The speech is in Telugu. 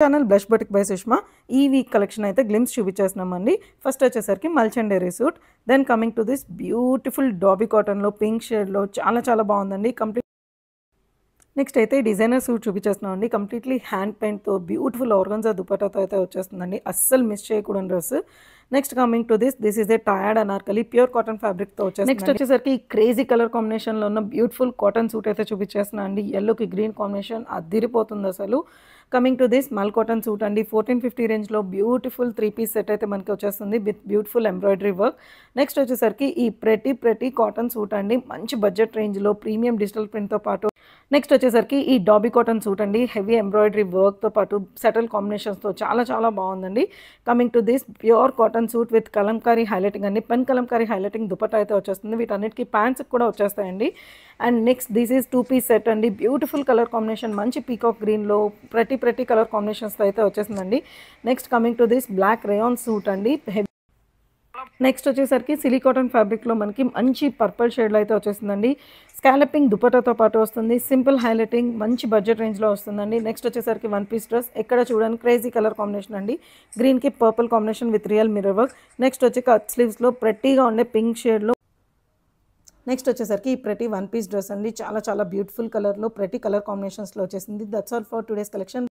Channel blush batik by Sushma ఈ వీక్ కలెక్షన్ అయితే గ్లిమ్స్ చూపించేస్తున్నామండి. ఫస్ట్ వచ్చేసరికి మల్చండేరీ suit, then coming to this beautiful dobby కాటన్లో పింక్ షేడ్లో చాలా బాగుందండి. నెక్స్ట్ అయితే డిజైనర్ సూట్ చూపించేస్తున్నామండి. కంప్లీట్లీ హ్యాండ్ పెయింట్తో బ్యూటిఫుల్ ఆర్గన్జా దుపట్టాతో అయితే వచ్చేస్తుందండి. అస్సలు మిస్ చేయకూడని dress. Next coming to this is a tiered anarkali pure cotton ఫ్యాబ్రిక్తో వచ్చేస్తుంది. నెక్స్ట్ వచ్చేసరికి క్రేజీ కలర్ కాంబినేషన్లో ఉన్న బ్యూటిఫుల్ కాటన్ సూట్ అయితే చూపించేస్తున్నా అండి. ఎల్లోకి గ్రీన్ కాంబినేషన్ అదిరిపోతుంది అసలు. కమింగ్ టు దిస్ మల్ కాటన్ సూట్ అండి. 1450 రేంజ్లో బ్యూటిఫుల్ 3 పీస్ సెట్ అయితే మనకి వచ్చేస్తుంది with beautiful embroidery work. Next వచ్చేసరికి ఈ ప్రతి కాటన్ సూట్ అండి. మంచి బడ్జెట్ రేంజ్లో ప్రీమియం డిజిటల్ ప్రింట్తో పాటు నెక్స్ట్ వచ్చేసరికి ఈ డాబీ కాటన్ సూట్ అండి. హెవీ ఎంబ్రాయిడరీ వర్క్తో పాటు సెటిల్ కాంబినేషన్స్తో చాలా బాగుందండి. Coming to this pure cotton suit with kalamkari highlighting అండి. పెన్ కలంకారీ హైలైటింగ్ దుపట్టా అయితే వచ్చేస్తుంది. వీటన్నిటికీ ప్యాంట్స్ కూడా వచ్చేస్తాయండి. And next this is 2 piece set అండి. బ్యూటిఫుల్ కలర్ కాంబినేషన్ మంచి పీకాక్ గ్రీన్లో ప్రతి కలర్ కాంబినేషన్స్తో అయితే వచ్చేసిందండి. Next coming to this black rayon suit అండి. నెక్స్ట్ వచ్చేసరికి సిలీ కాటన్ ఫ్యాబ్రిక్లో మనకి మంచి పర్పుల్ షేడ్లో అయితే వచ్చేసిందండి. స్కాలపింగ్ దుపట్టాతో పాటు వస్తుంది. సింపుల్ హైలైటింగ్ మంచి బడ్జెట్ రేంజ్లో వస్తుందండి. నెక్స్ట్ వచ్చేసరికి 1 పీస్ డ్రెస్. ఎక్కడ చూడండి క్రేజీ కలర్ కాంబినేషన్ అండి. గ్రీన్కి purple combination with real mirror work. Next వచ్చి కట్ స్లీవ్స్లో ప్రతిగా ఉండే పింక్ షేడ్లో. నెక్స్ట్ వచ్చేసరికి ఈ ప్రతి 1 పీస్ డ్రెస్ అండి. చాలా బ్యూటిఫుల్ కలర్లో ప్రతి కలర్ కాంబినేషన్స్లో వచ్చేసింది. That's all for today's collection.